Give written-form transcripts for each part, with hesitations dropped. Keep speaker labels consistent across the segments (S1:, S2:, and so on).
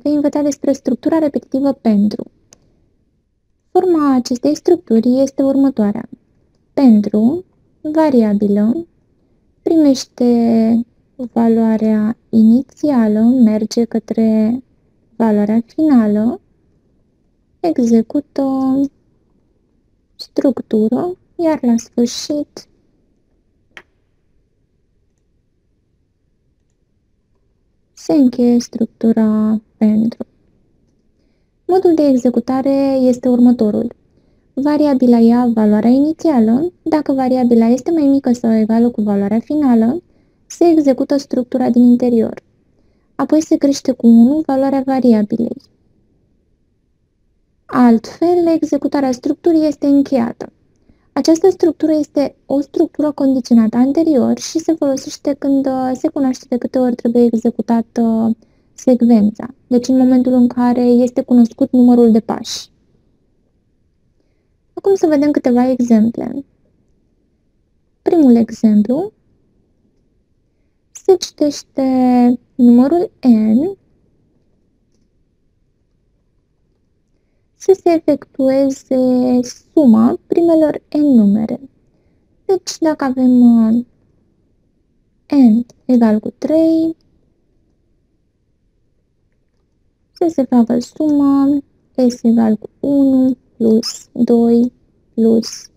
S1: vei învăța despre structura repetitivă pentru. Forma acestei structuri este următoarea. Pentru, variabilă, primește valoarea inițială, merge către valoarea finală, execută structură, iar la sfârșit se încheie structura pentru. Modul de executare este următorul. Variabila ia valoarea inițială. Dacă variabila este mai mică sau egală cu valoarea finală, se execută structura din interior. Apoi se crește cu 1 valoarea variabilei. Altfel, executarea structurii este încheiată. Această structură este o structură condiționată anterior și se folosește când se cunoaște de câte ori trebuie executată secvența, deci în momentul în care este cunoscut numărul de pași. Acum să vedem câteva exemple. Primul exemplu, se citește numărul n, să se efectueze suma primelor n numere. Deci dacă avem n egal cu 3, să se facă suma s egal cu 1 plus 2 plus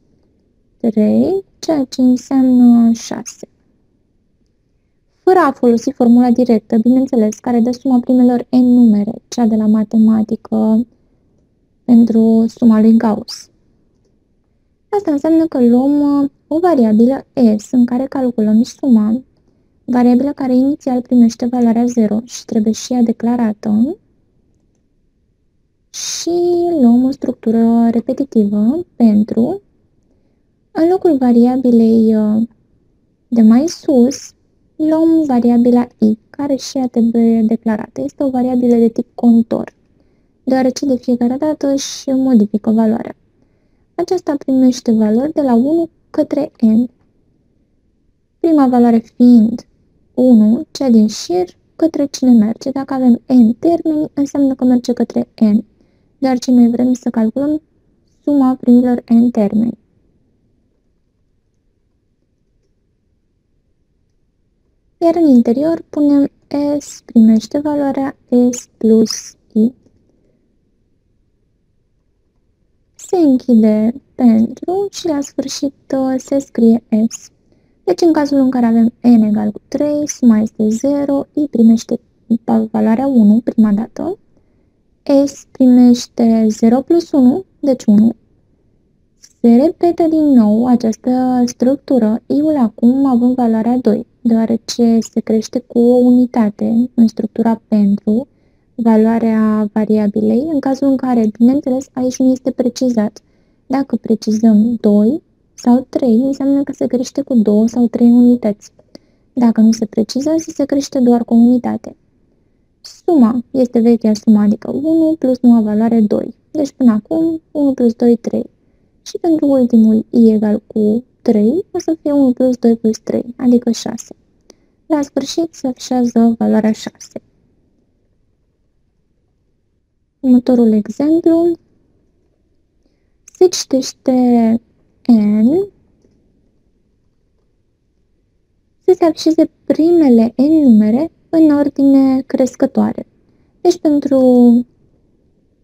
S1: 3, ceea ce înseamnă 6. Fără a folosi formula directă, bineînțeles, care dă suma primelor n numere, cea de la matematică pentru suma lui Gauss. Asta înseamnă că luăm o variabilă s în care calculăm suma, variabilă care inițial primește valoarea 0 și trebuie și ea declarată, și luăm o structură repetitivă pentru, în locul variabilei de mai sus, luăm variabila i, care și ea trebuie declarată. Este o variabilă de tip contor, deoarece de fiecare dată își modifică valoarea. Aceasta primește valori de la 1 către n. Prima valoare fiind 1, cea din șir, către cine merge. Dacă avem n termeni, înseamnă că merge către n, deoarece noi vrem să calculăm suma primilor n termeni. Iar în interior punem s primește valoarea s plus i. Se închide pentru și la sfârșit se scrie s. Deci în cazul în care avem n egal cu 3, suma este 0, i primește valoarea 1 prima dată, s primește 0 plus 1, deci 1. Se repetă din nou această structură, i-ul acum având valoarea 2, deoarece se crește cu o unitate în structura pentru valoarea variabilei, în cazul în care, bineînțeles, aici nu este precizat. Dacă precizăm 2 sau 3, înseamnă că se crește cu 2 sau 3 unități. Dacă nu se precizează, se crește doar cu o unitate. Suma este vechea sumă, adică 1 plus noua valoare 2. Deci până acum 1 plus 2, 3. Și pentru ultimul i egal cu 3 o să fie 1 plus 2 plus 3, adică 6. La sfârșit se afișează valoarea 6. Următorul exemplu, se citește n, să se afișeze primele n numere în ordine crescătoare. Deci pentru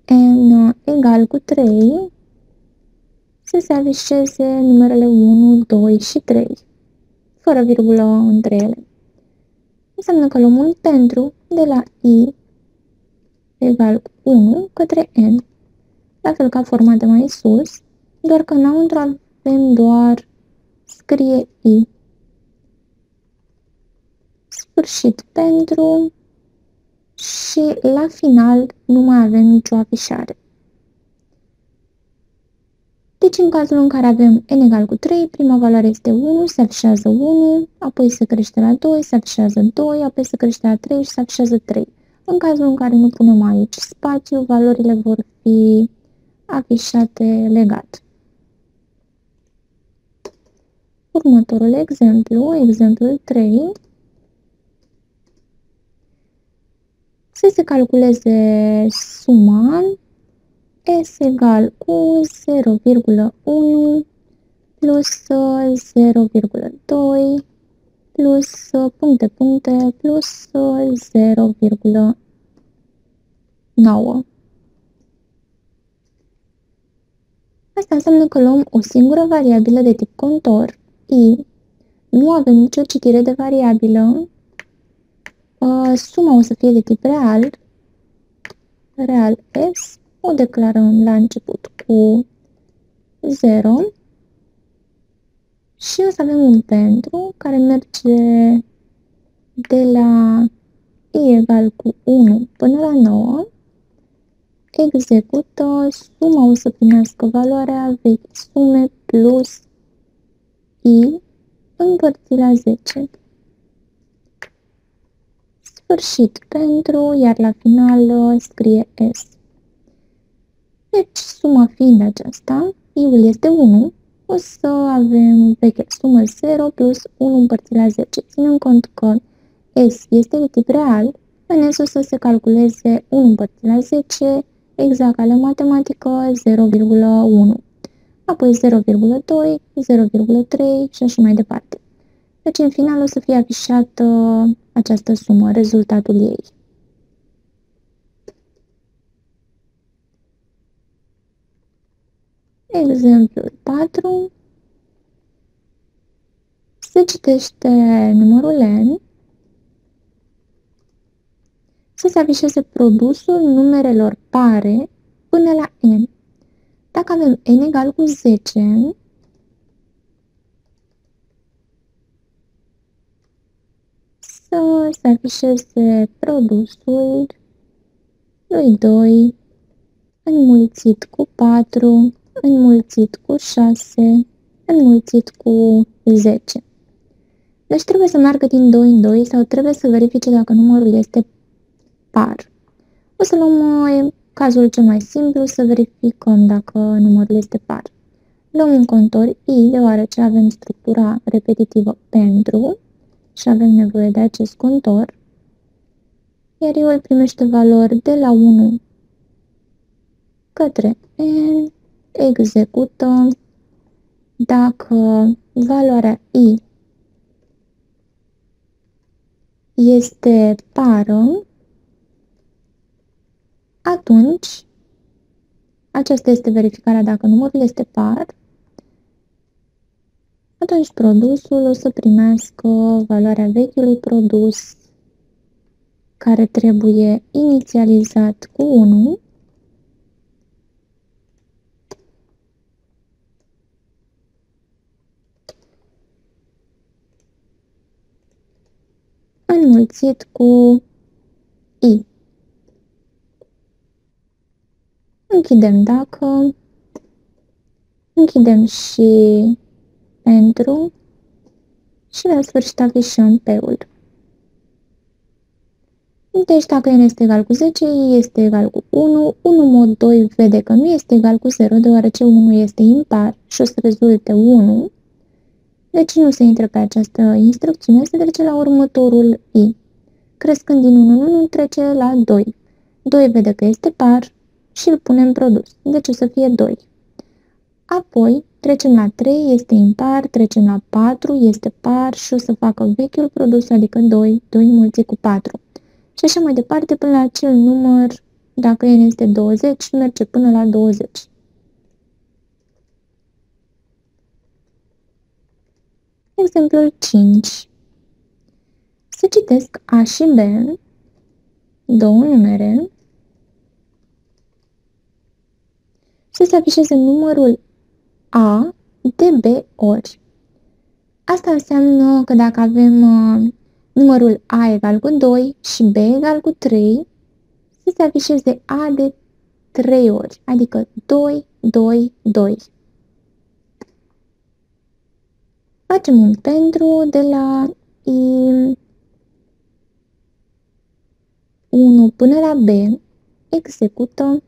S1: n egal cu 3, să se afișeze numerele 1, 2 și 3, fără virgulă între ele. Înseamnă că luăm un pentru de la i egal cu 1 către n, la fel ca forma de mai sus, doar că înăuntru avem doar scrie i. Sfârșit pentru și la final nu mai avem nicio afișare. Deci în cazul în care avem n egal cu 3, prima valoare este 1, se afișează 1, apoi se crește la 2, se afișează 2, apoi se crește la 3 și se afișează 3. În cazul în care nu punem aici spațiu, valorile vor fi afișate legat. Următorul exemplu, exemplul 3, să se calculeze suma S egal cu 0,1 plus 0,2 plus puncte plus 0,9. Asta înseamnă că luăm o singură variabilă de tip contor, I, nu avem nicio citire de variabilă, suma o să fie de tip real, real S, o declarăm la început cu 0 și o să avem un pentru care merge de la I egal cu 1 până la 9, execută, suma o să primească valoarea vechi sume plus I împărțit la 10. Sfârșit pentru, iar la final scrie S. Deci, suma fiind aceasta, I-ul este 1, o să avem vechea sumă 0 plus 1 împărțit la 10. Ținând cont că S este de tip real, în S o să se calculeze 1 împărțit la 10, exact ca la matematică 0,1, apoi 0,2, 0,3 și așa mai departe. Deci, în final, o să fie afișată această sumă, rezultatul ei. Exemplul 4. Se citește numărul N, să se afișeze produsul numerelor pare până la N. Dacă avem N egal cu 10, să se afișeze produsul lui 2 înmulțit cu 4, înmulțit cu 6, înmulțit cu 10. Deci trebuie să meargă din 2 în 2 sau trebuie să verifice dacă numărul este par. O să luăm cazul cel mai simplu, să verificăm dacă numărul este par. Luăm un contor I, deoarece avem structura repetitivă pentru și avem nevoie de acest contor, iar I-ul primește valori de la 1 către N, execută, dacă valoarea I este pară, atunci aceasta este verificarea dacă numărul este par, atunci produsul o să primească valoarea vechiului produs care trebuie inițializat cu 1, înmulțit cu I. Închidem dacă, închidem și pentru și la sfârșit afișăm P-ul. Deci dacă N este egal cu 10, I este egal cu 1, 1 mod 2 vede că nu este egal cu 0, deoarece 1 este impar și o să rezulte 1. Deci nu se intră pe această instrucțiune, se trece la următorul I. Crescând din 1 în 1, trece la 2. 2 vede că este par și îl punem produs, deci o să fie 2. Apoi trecem la 3, este impar, trecem la 4, este par și o să facă vechiul produs, adică 2, 2 înmulțit cu 4. Și așa mai departe până la acel număr, dacă N este 20, merge până la 20. Exemplul 5. Se citesc A și B, două numere, să se afișeze numărul A de B ori. Asta înseamnă că dacă avem numărul A egal cu 2 și B egal cu 3, să se afișeze A de 3 ori, adică 2, 2, 2. Facem un pentru de la I1 până la B, execută,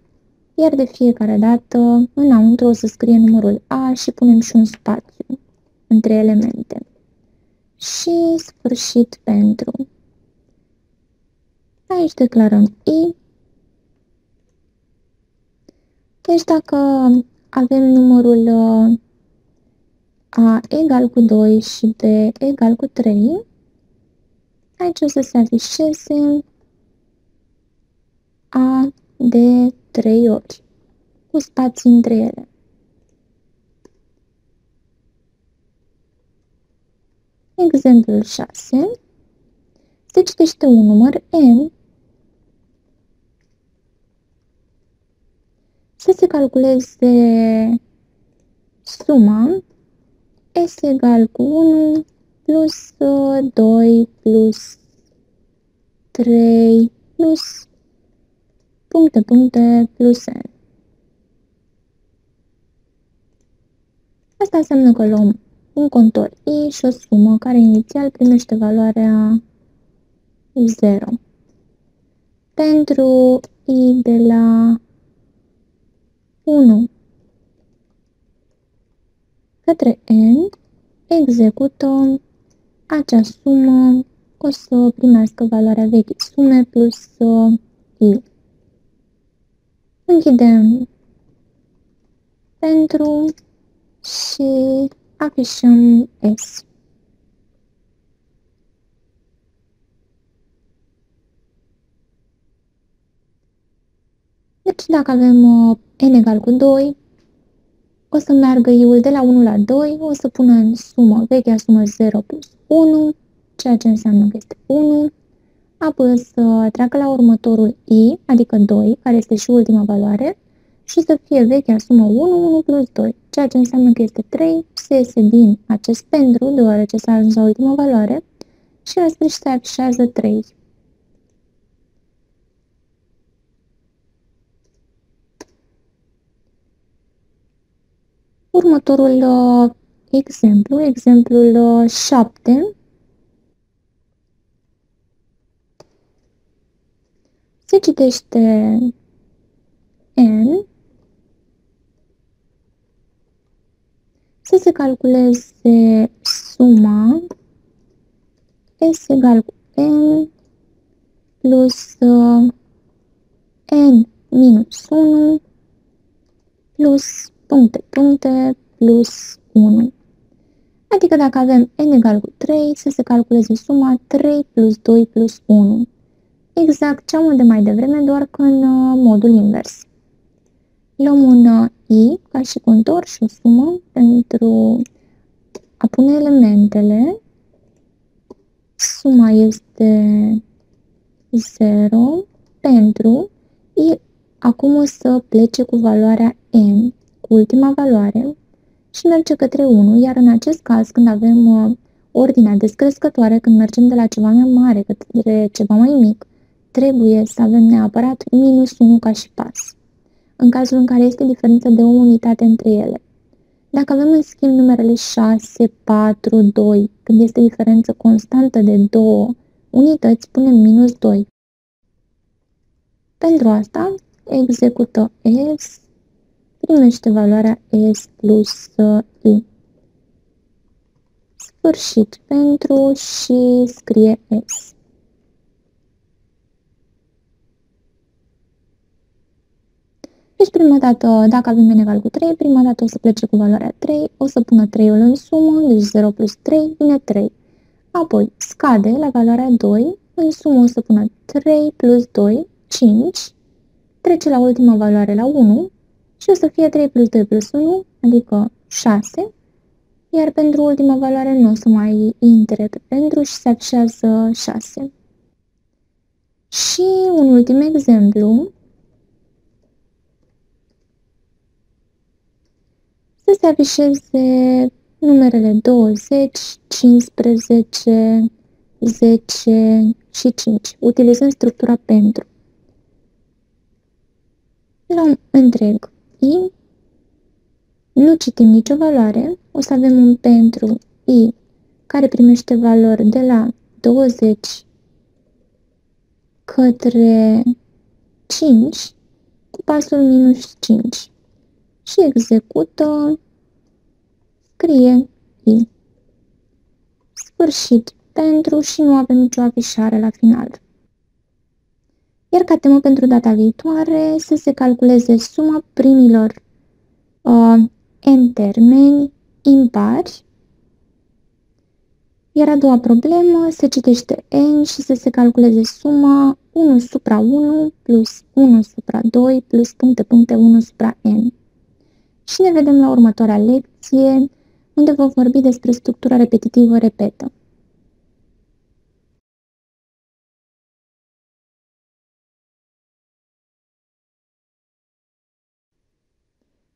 S1: iar de fiecare dată înăuntru o să scrie numărul A și punem și un spațiu între elemente. Și sfârșit pentru. Aici declarăm I. Deci dacă avem numărul A egal cu 2 și B egal cu 3, aici o să se afișeze A de 3 ori, cu spații între ele. Exemplul 6. Se citește un număr N. Să se calculeze suma S egal cu 1 plus 2 plus 3 plus puncte plus N. Asta înseamnă că luăm un contor I și o sumă care inițial primește valoarea 0. Pentru I de la 1 către N, executăm acea sumă, o să primească valoarea veche sume plus I. Închidem pentru și afișăm S. Deci dacă avem N egal cu 2, o să meargă I-ul de la 1 la 2, o să pună în sumă vechea sumă 0 plus 1, ceea ce înseamnă că este 1, apoi o să treacă la următorul I, adică 2, care este și ultima valoare, și o să fie vechea sumă 1 plus 2, ceea ce înseamnă că este 3, se iese din acest pentru, deoarece s-a ajuns la ultima valoare, și la sfârșit se afișează 3. Următorul exemplul 7, se citește N, să se calculeze suma S egal cu N plus N minus 1 plus puncte plus 1. Adică dacă avem N egal cu 3, să se calculeze suma 3 plus 2 plus 1. Exact ce am de mai devreme, doar că în modul invers. Luăm un I ca și contor și o sumă pentru a pune elementele. Suma este 0 pentru I. Acum o să plece cu valoarea N, cu ultima valoare, și merge către 1, iar în acest caz, când avem ordinea descrescătoare, când mergem de la ceva mai mare către ceva mai mic, trebuie să avem neapărat minus 1 ca și pas, în cazul în care este diferență de o unitate între ele. Dacă avem în schimb numerele 6, 4, 2, când este diferență constantă de 2 unități, punem minus 2. Pentru asta, execută S, primește valoarea S plus I. Sfârșit pentru și scrie S. Deci prima dată, dacă avem n egal cu 3, prima dată o să plece cu valoarea 3, o să pună 3-ul în sumă, deci 0 plus 3 vine 3. Apoi scade la valoarea 2, în sumă o să pună 3 plus 2, 5, trece la ultima valoare la 1 și o să fie 3 plus 2 plus 1, adică 6, iar pentru ultima valoare nu o să mai intre pe pentru și se afișează 6. Și un ultim exemplu, să se afișeze numerele 20, 15, 10 și 5, utilizând structura pentru. Luăm întreg I, nu citim nicio valoare, o să avem un pentru I care primește valori de la 20 către 5 cu pasul minus 5 și execută, scrie I. Sfârșit pentru și nu avem nicio afișare la final. Iar ca temă pentru data viitoare să se calculeze suma primilor n termeni impari, iar a doua problemă se citește n și să se calculeze suma 1 supra 1 plus 1 supra 2 plus puncte 1 supra n. Și ne vedem la următoarea lecție, unde vom vorbi despre structura repetitivă repetă.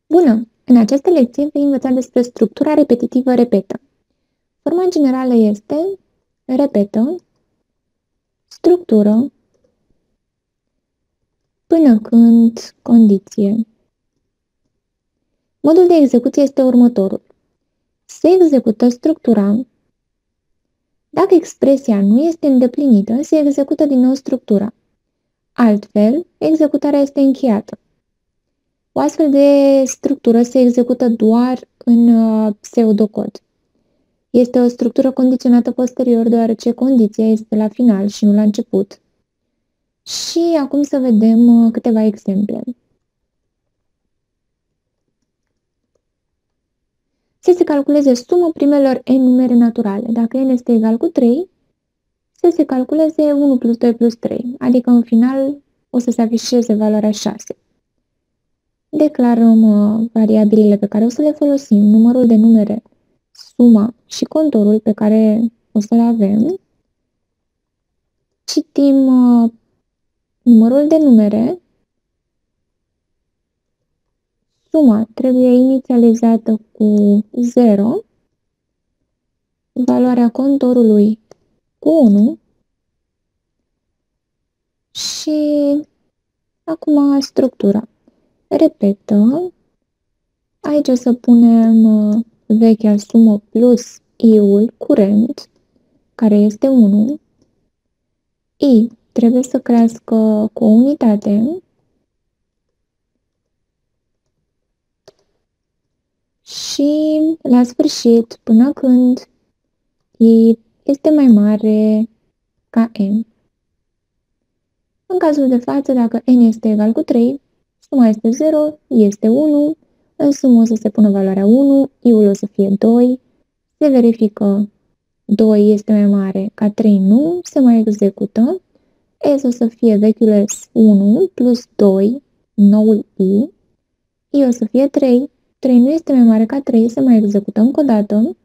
S1: Bună! În această lecție vei învăța despre structura repetitivă repetă. Forma generală este repetă, structură, până când, condiție. Modul de execuție este următorul. Se execută structura. Dacă expresia nu este îndeplinită, se execută din nou structura. Altfel, executarea este încheiată. O astfel de structură se execută doar în pseudocod. Este o structură condiționată posterior, deoarece condiția este la final și nu la început. Și acum să vedem câteva exemple. Să se calculeze suma primelor n numere naturale. Dacă n este egal cu 3, să se calculeze 1 plus 2 plus 3, adică în final o să se afișeze valoarea 6. Declarăm variabilele pe care o să le folosim, numărul de numere, suma și contorul pe care o să le avem. Citim numărul de numere. Suma trebuie inițializată cu 0, valoarea contorului cu 1 și acum structura. Repetă. Aici o să punem vechea sumă plus i-ul curent, care este 1. I trebuie să crească cu o unitate. Și la sfârșit, până când i este mai mare ca n. În cazul de față, dacă n este egal cu 3, suma este 0, i este 1, în sumă o să se pună valoarea 1, i-ul o să fie 2, se verifică 2 este mai mare ca 3, nu, se mai execută, s o să fie vechiul s 1 plus 2, noul i o să fie 3, 3 nu este mai mare ca 3, se mai execută încă o dată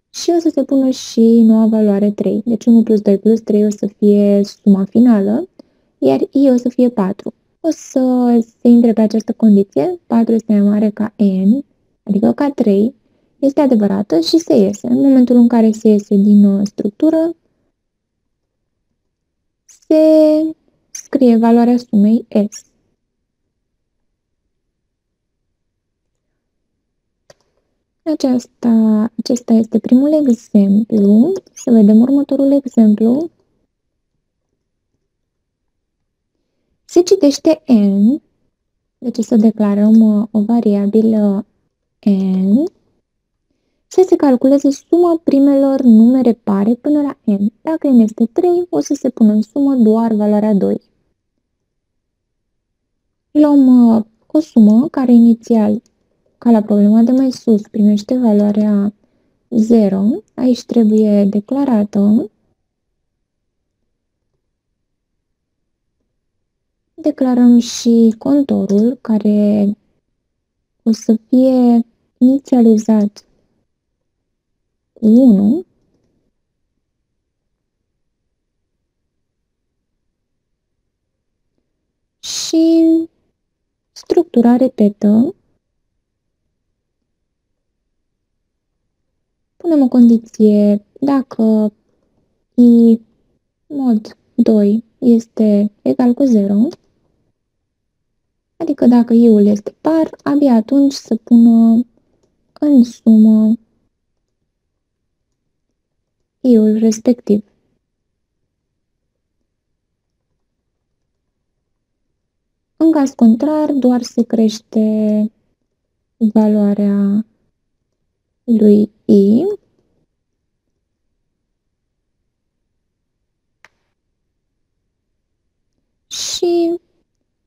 S1: și o să se pună și noua valoare 3. Deci 1 plus 2 plus 3 o să fie suma finală, iar i o să fie 4. O să se intre pe această condiție, 4 este mai mare ca n, adică ca 3, este adevărată și se iese. În momentul în care se iese din structură, se scrie valoarea sumei s. Acesta este primul exemplu. Să vedem următorul exemplu. Se citește n, deci să declarăm o variabilă n, să se calculeze suma primelor numere pare până la n. Dacă n este 3, o să se pună în sumă doar valoarea 2. Luăm o sumă care inițial, ca la problema de mai sus, primește valoarea 0. Aici trebuie declarată. Declarăm și contorul care o să fie inițializat cu 1. Și structura repetă. Punem o condiție dacă i mod 2 este egal cu 0, adică dacă i-ul este par, abia atunci să pună în sumă i-ul respectiv. În caz contrar, doar se crește valoarea lui i. Și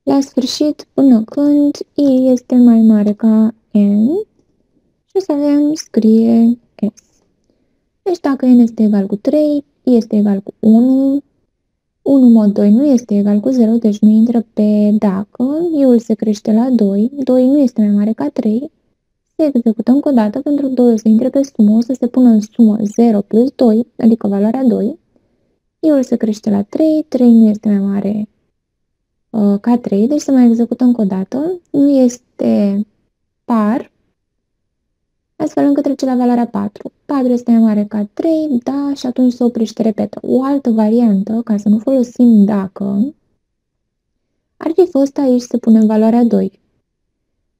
S1: La sfârșit, până când I este mai mare ca N, și o să avem scrie S. Deci dacă N este egal cu 3, I este egal cu 1, 1 mod 2 nu este egal cu 0, deci nu intră pe dacă, I-ul se crește la 2, 2 nu este mai mare ca 3, se execută încă o dată, pentru 2 o să intre pe sumă, o să se pună în sumă 0 plus 2, adică valoarea 2, I-ul se crește la 3, 3 nu este mai mare ca 3, deci se mai execută încă o dată, nu este par, astfel încât trece la valoarea 4. 4 este mai mare ca 3, da, și atunci se oprește, repetă. O altă variantă, ca să nu folosim dacă, ar fi fost aici să punem valoarea 2.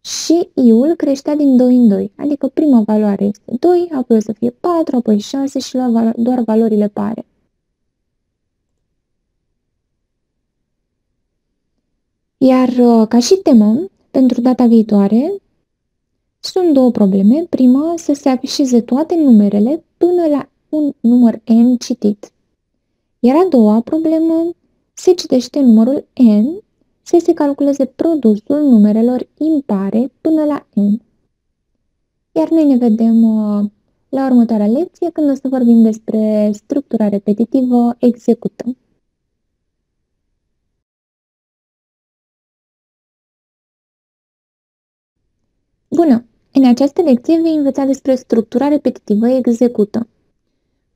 S1: Și I-ul creștea din 2 în 2, adică prima valoare este 2, apoi o să fie 4, apoi 6 și doar valorile pare. Iar ca și temă, pentru data viitoare, sunt două probleme. Prima, să se afișeze toate numerele până la un număr N citit. Iar a doua problemă, se citește numărul N, să se calculeze produsul numerelor impare până la N. Iar noi ne vedem la următoarea lecție, când o să vorbim despre structura repetitivă execută. Bună! În această lecție vei învăța despre structura repetitivă execută.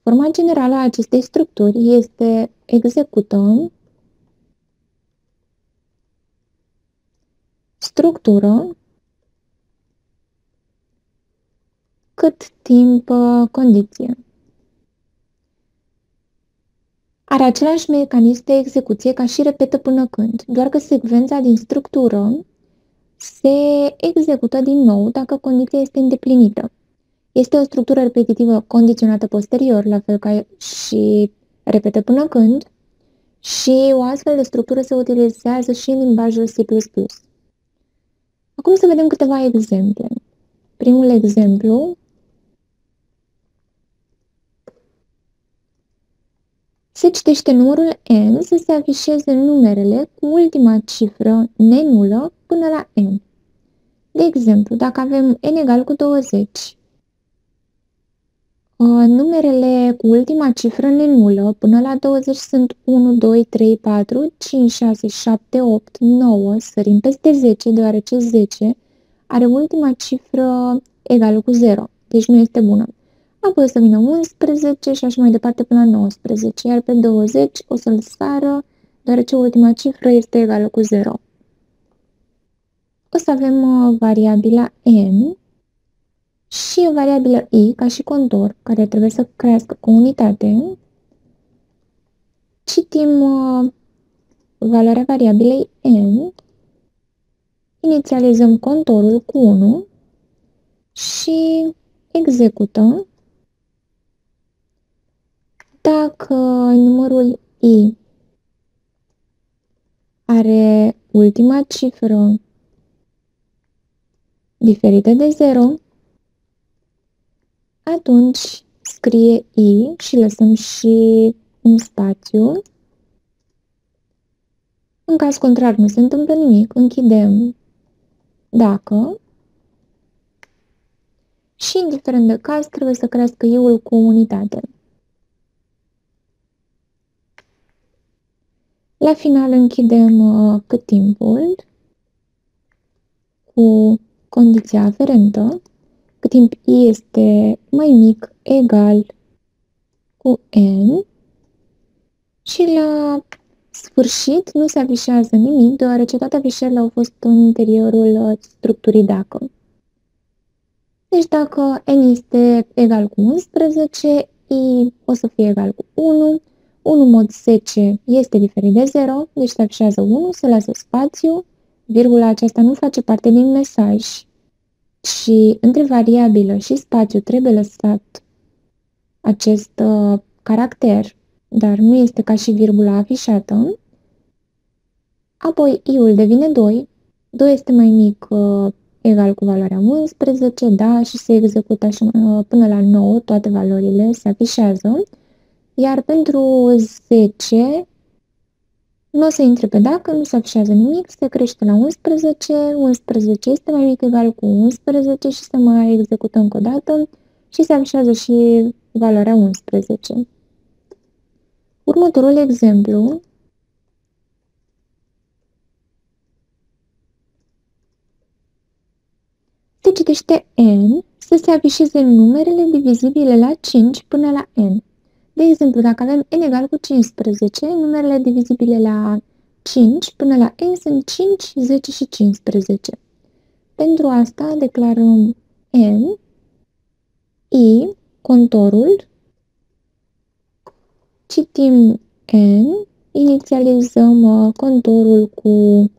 S1: Forma generală a acestei structuri este execută, structură, cât timp, condiție. Are același mecanism de execuție ca și repetă până când, doar că secvența din structură se execută din nou dacă condiția este îndeplinită. Este o structură repetitivă condiționată posterior, la fel ca și repetă până când, și o astfel de structură se utilizează și în limbajul C++. Acum să vedem câteva exemple. Primul exemplu se citește numărul N să se afișeze numerele cu ultima cifră nenulă până la N. De exemplu, dacă avem N egal cu 20, numerele cu ultima cifră nenulă până la 20 sunt 1, 2, 3, 4, 5, 6, 7, 8, 9, sărim peste 10, deoarece 10 are ultima cifră egală cu 0, deci nu este bună. Apoi o să vină 11 și așa mai departe până la 19, iar pe 20 o să-l sară, deoarece ultima cifră este egală cu 0. O să avem variabila n și o variabilă i ca și contor, care trebuie să crească cu unitate. Citim valoarea variabilei n, inițializăm contorul cu 1 și executăm. Dacă numărul i are ultima cifră diferită de 0, atunci scrie i și lăsăm și un spațiu. În caz contrar nu se întâmplă nimic, închidem dacă și indiferent de caz trebuie să crească i-ul cu unitate. La final închidem cât timpul cu condiția aferentă, cât timp i este mai mic, egal cu n, și la sfârșit nu se afișează nimic, deoarece toate afișările au fost în interiorul structurii dacă. Deci dacă n este egal cu 11, i o să fie egal cu 1, 1 mod 10 este diferit de 0, deci se afișează 1, se lasă spațiu, virgula aceasta nu face parte din mesaj, și între variabilă și spațiu trebuie lăsat acest caracter, dar nu este ca și virgula afișată. Apoi i-ul devine 2, 2 este mai mic egal cu valoarea 11, da, și se execută așa, până la 9, toate valorile se afișează, iar pentru 10 Nu o să intre pe dacă, nu se afișează nimic, se crește la 11, 11 este mai mic egal cu 11 și se mai execută încă o dată și se afișează și valoarea 11. Următorul exemplu se citește n să se afișeze numerele divizibile la 5 până la n. De exemplu, dacă avem n egal cu 15, numerele divizibile la 5 până la n sunt 5, 10 și 15. Pentru asta declarăm n, i, contorul, citim n, inițializăm contorul cu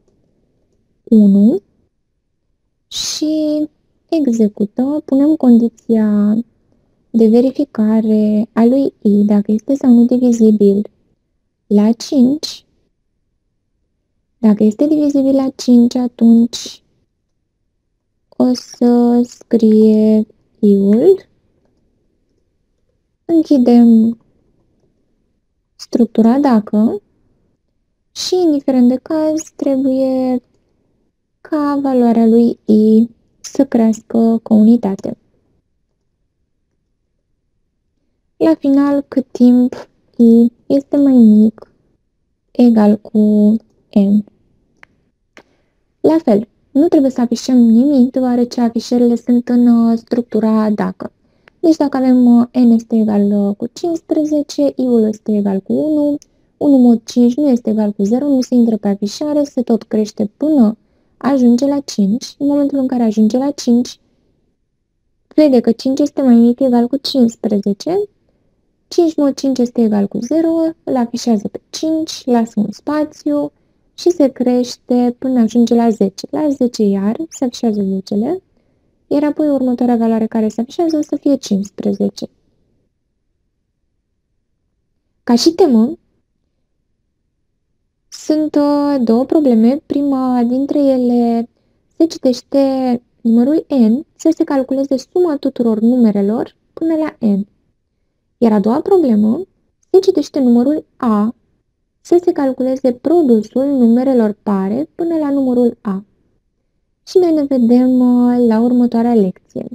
S1: 1 și executăm, punem condiția de verificare a lui i, dacă este sau nu divizibil la 5. Dacă este divizibil la 5, atunci o să scrie i-ul, închidem structura dacă și, indiferent de caz, trebuie ca valoarea lui i să crească cu unitate. La final, cât timp i este mai mic egal cu n. La fel, nu trebuie să afișăm nimic, deoarece afișările sunt în structura dacă. Deci dacă avem n este egal cu 15, i-ul este egal cu 1, 1 mod 5 nu este egal cu 0, nu se intră pe afișare, se tot crește până ajunge la 5. În momentul în care ajunge la 5, vede că 5 este mai mic egal cu 15, 5 mod 5 este egal cu 0, îl afișează pe 5, lasă un spațiu și se crește până ajunge la 10. La 10 iar se afișează 10-le, iar apoi următoarea valoare care se afișează o să fie 15. Ca și temă, sunt două probleme. Prima dintre ele se citește numărul n să se calculeze suma tuturor numerelor până la n. Iar a doua problemă se citește numărul a să se calculeze produsul numerelor pare până la numărul a. Și noi ne vedem la următoarea lecție.